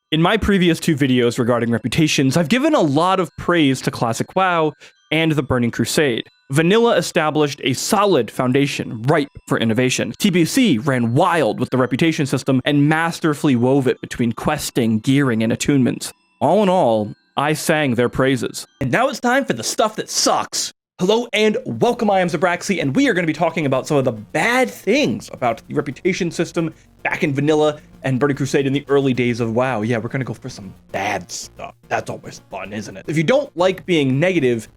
In my previous 2 videos regarding reputations, I've given a lot of praise to Classic WoW and the Burning Crusade. Vanilla established a solid foundation, ripe for innovation. TBC ran wild with the reputation system and masterfully wove it between questing, gearing, and attunements. All in all, I sang their praises. And now it's time for the stuff that sucks. Hello and welcome, I am Zabraxi, and we are going to be talking about some of the bad things about the reputation system back in Vanilla and Burning Crusade in the early days of WoW. Yeah, we're going to go for some bad stuff. That's always fun, isn't it? If you don't like being negative,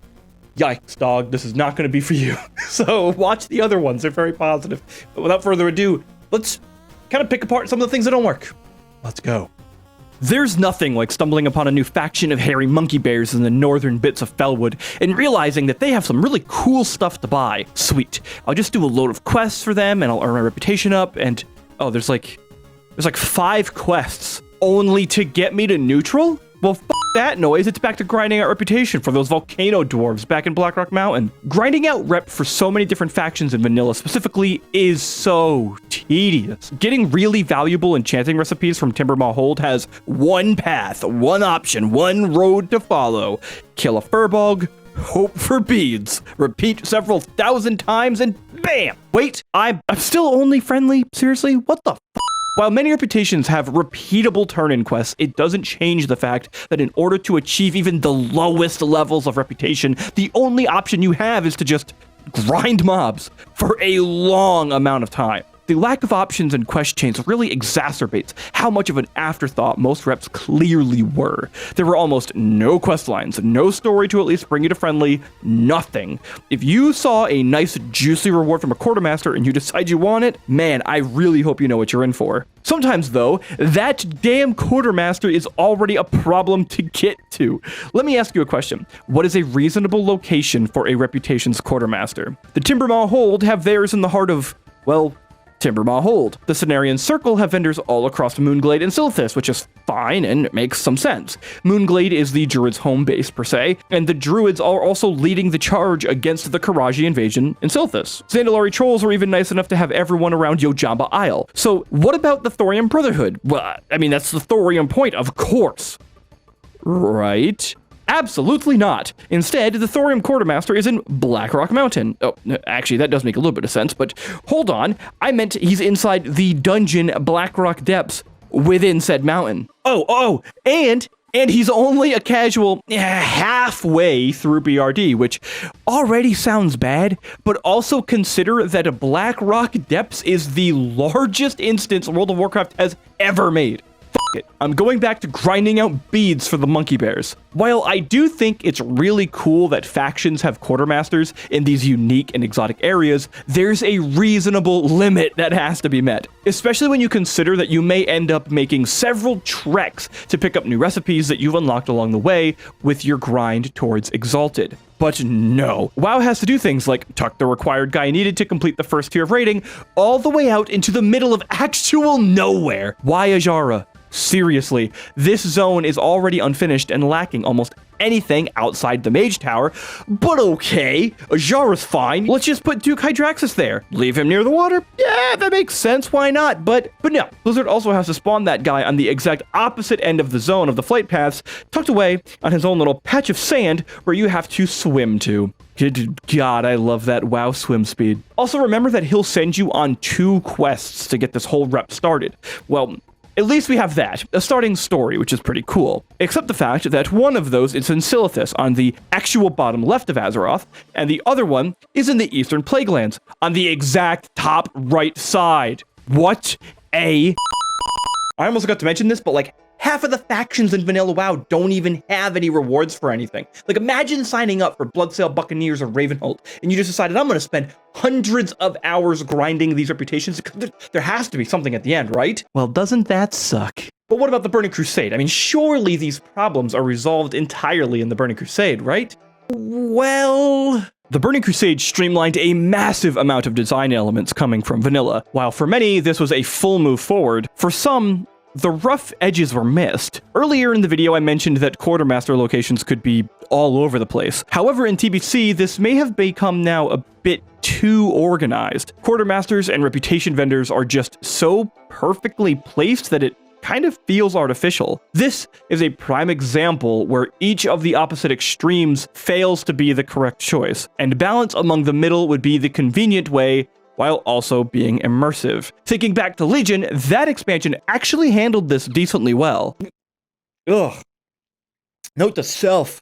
yikes, dog, this is not going to be for you. So watch the other ones, they're very positive. But without further ado, let's kind of pick apart some of the things that don't work. Let's go. There's nothing like stumbling upon a new faction of hairy monkey bears in the northern bits of Felwood and realizing that they have some really cool stuff to buy. Sweet. I'll just do a load of quests for them and I'll earn my reputation up and... oh, there's like 5 quests only to get me to neutral? Well, f that noise, it's back to grinding out reputation for those volcano dwarves back in Blackrock Mountain. Grinding out rep for so many different factions in Vanilla specifically is so tedious. Getting really valuable enchanting recipes from Timbermaw Hold has one path, one option, one road to follow. Kill a furbog, hope for beads, repeat several thousand times, and bam! Wait, I'm still only friendly? Seriously? What the f? While many reputations have repeatable turn-in quests, it doesn't change the fact that in order to achieve even the lowest levels of reputation, the only option you have is to just grind mobs for a long amount of time. The lack of options and quest chains really exacerbates how much of an afterthought most reps clearly were. There were almost no quest lines, no story to at least bring you to friendly, nothing. If you saw a nice juicy reward from a quartermaster and you decide you want it, man, I really hope you know what you're in for. Sometimes though, that damn quartermaster is already a problem to get to. Let me ask you a question. What is a reasonable location for a reputation's quartermaster? The Timbermaw Hold have theirs in the heart of, well, Timbermaw Hold. The Cenarian Circle have vendors all across Moonglade and Silithus, which is fine and makes some sense. Moonglade is the Druids' home base, per se, and the Druids are also leading the charge against the Karaji invasion in Silithus. Zandalari Trolls are even nice enough to have everyone around Yojamba Isle. So what about the Thorium Brotherhood? Well, I mean, that's the Thorium Point, of course. Right? Absolutely not. Instead, the Thorium Quartermaster is in Blackrock Mountain. Oh, actually, that does make a little bit of sense, but hold on. I meant he's inside the dungeon Blackrock Depths within said mountain. And he's only a casual halfway through BRD, which already sounds bad, but also consider that Blackrock Depths is the largest instance World of Warcraft has ever made. It. I'm going back to grinding out beads for the monkey bears. While I do think it's really cool that factions have quartermasters in these unique and exotic areas, there's a reasonable limit that has to be met, especially when you consider that you may end up making several treks to pick up new recipes that you've unlocked along the way with your grind towards Exalted. But no, WoW has to do things like tuck the required guy needed to complete the first tier of raiding all the way out into the middle of actual nowhere. Why Ajara? Seriously, this zone is already unfinished and lacking almost anything outside the Mage Tower, but okay, Ajara's fine. Let's just put Duke Hydraxis there. Leave him near the water? Yeah, that makes sense, why not? But no, Blizzard also has to spawn that guy on the exact opposite end of the zone of the flight paths, tucked away on his own little patch of sand where you have to swim to. Good God, I love that WoW swim speed. Also remember that he'll send you on 2 quests to get this whole rep started. Well, at least we have that, a starting story, which is pretty cool. Except the fact that one of those is in Silithus, on the actual bottom left of Azeroth, and the other one is in the Eastern Plaguelands, on the exact top right side. What a... I almost got to mention this, but like, half of the factions in Vanilla WoW don't even have any rewards for anything. Like, imagine signing up for Bloodsail Buccaneers or Ravenhold, and you just decided, I'm gonna spend hundreds of hours grinding these reputations. There has to be something at the end, right? Well, doesn't that suck? But what about the Burning Crusade? I mean, surely these problems are resolved entirely in the Burning Crusade, right? Well... The Burning Crusade streamlined a massive amount of design elements coming from Vanilla. While for many, this was a full move forward, for some, the rough edges were missed. Earlier in the video, I mentioned that quartermaster locations could be all over the place. However, in TBC, this may have become now a bit too organized. Quartermasters and reputation vendors are just so perfectly placed that it kind of feels artificial. This is a prime example where each of the opposite extremes fails to be the correct choice, and balance among the middle would be the convenient way while also being immersive. Thinking back to Legion, that expansion actually handled this decently well. Ugh. Note to self.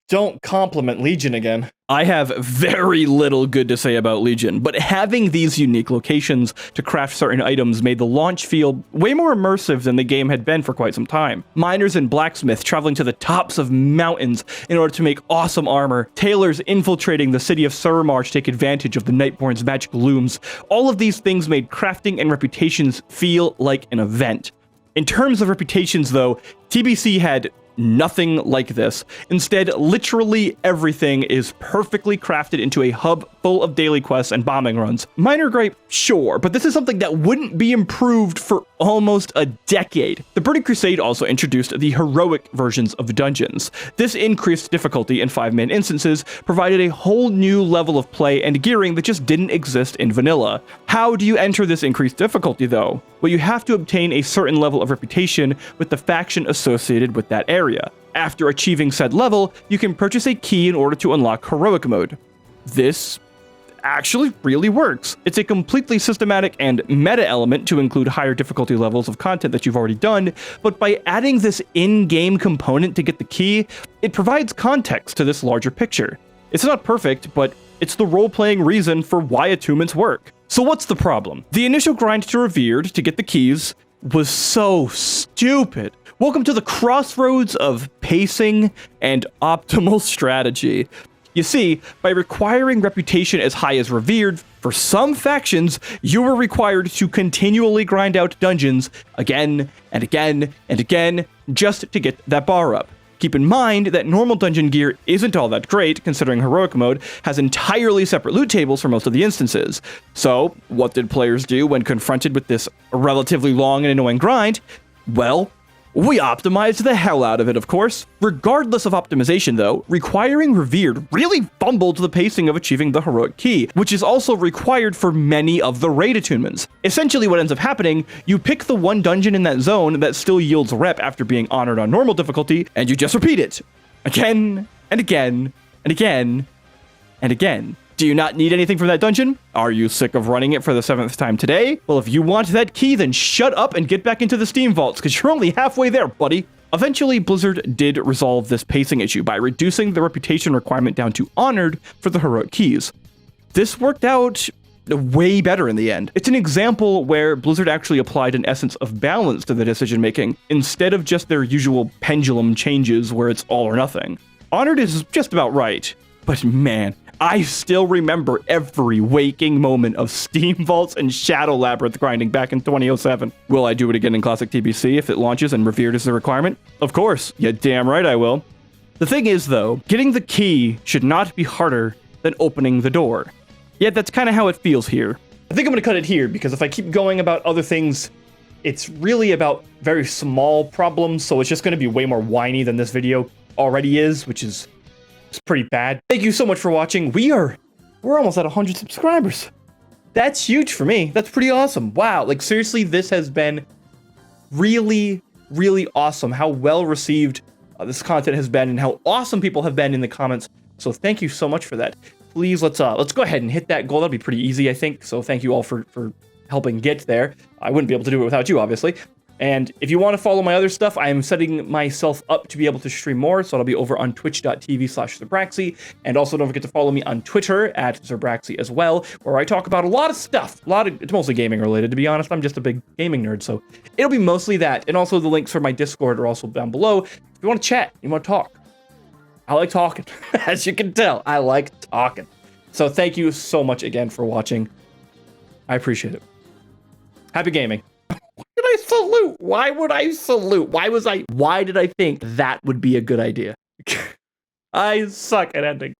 Don't compliment Legion again. I have very little good to say about Legion, but having these unique locations to craft certain items made the launch feel way more immersive than the game had been for quite some time. Miners and blacksmiths traveling to the tops of mountains in order to make awesome armor, tailors infiltrating the city of Suramar to take advantage of the Nightborn's magic looms. All of these things made crafting and reputations feel like an event. In terms of reputations though, TBC had nothing like this. Instead, literally everything is perfectly crafted into a hub full of daily quests and bombing runs. Minor gripe, sure, but this is something that wouldn't be improved for almost a decade. The Burning Crusade also introduced the heroic versions of dungeons. This increased difficulty in 5-man instances, provided a whole new level of play and gearing that just didn't exist in vanilla. How do you enter this increased difficulty though? Well, you have to obtain a certain level of reputation with the faction associated with that area. After achieving said level, you can purchase a key in order to unlock heroic mode. This actually really works. It's a completely systematic and meta element to include higher difficulty levels of content that you've already done, but by adding this in-game component to get the key, it provides context to this larger picture. It's not perfect, but it's the role-playing reason for why attunements work. So what's the problem? The initial grind to Revered to get the keys was so stupid. Welcome to the crossroads of pacing and optimal strategy. You see, by requiring reputation as high as Revered, for some factions, you were required to continually grind out dungeons again and again and again just to get that bar up. Keep in mind that normal dungeon gear isn't all that great, considering heroic mode has entirely separate loot tables for most of the instances. So, what did players do when confronted with this relatively long and annoying grind? Well, we optimized the hell out of it, of course. Regardless of optimization, though, requiring Revered really fumbled the pacing of achieving the heroic key, which is also required for many of the raid attunements. Essentially, what ends up happening, you pick the one dungeon in that zone that still yields rep after being honored on normal difficulty, and you just repeat it. Again, and again, and again, and again. Do you not need anything from that dungeon? Are you sick of running it for the 7th time today? Well, if you want that key, then shut up and get back into the Steam vaults, because you're only halfway there, buddy. Eventually, Blizzard did resolve this pacing issue by reducing the reputation requirement down to honored for the heroic keys. This worked out way better in the end. It's an example where Blizzard actually applied an essence of balance to the decision making, instead of just their usual pendulum changes where it's all or nothing. Honored is just about right, but man, I still remember every waking moment of Steam Vaults and Shadow Labyrinth grinding back in 2007. Will I do it again in Classic TBC if it launches and Revered is the requirement? Of course, yeah, damn right I will. The thing is though, getting the key should not be harder than opening the door. Yet that's kind of how it feels here. I think I'm gonna cut it here because if I keep going about other things, it's really about very small problems, so it's just gonna be way more whiny than this video already is, which is it's pretty bad. Thank you so much for watching. We're almost at 100 subscribers. That's huge for me. That's pretty awesome. Wow, like seriously, this has been really, really awesome. How well received this content has been and how awesome people have been in the comments. So thank you so much for that. Please, let's go ahead and hit that goal. That'll be pretty easy, I think. So thank you all for helping get there. I wouldn't be able to do it without you, obviously. And if you want to follow my other stuff, I am setting myself up to be able to stream more, so it'll be over on twitch.tv/Zerbraxy. And also don't forget to follow me on Twitter at Zerbraxy as well, where I talk about a lot of stuff. It's mostly gaming related, to be honest. I'm just a big gaming nerd, so it'll be mostly that. And also the links for my Discord are also down below. If you want to chat, you want to talk. I like talking. As you can tell, I like talking. So thank you so much again for watching. I appreciate it. Happy gaming. Why did I salute? Why would I salute? Why did I think that would be a good idea? I suck at endings.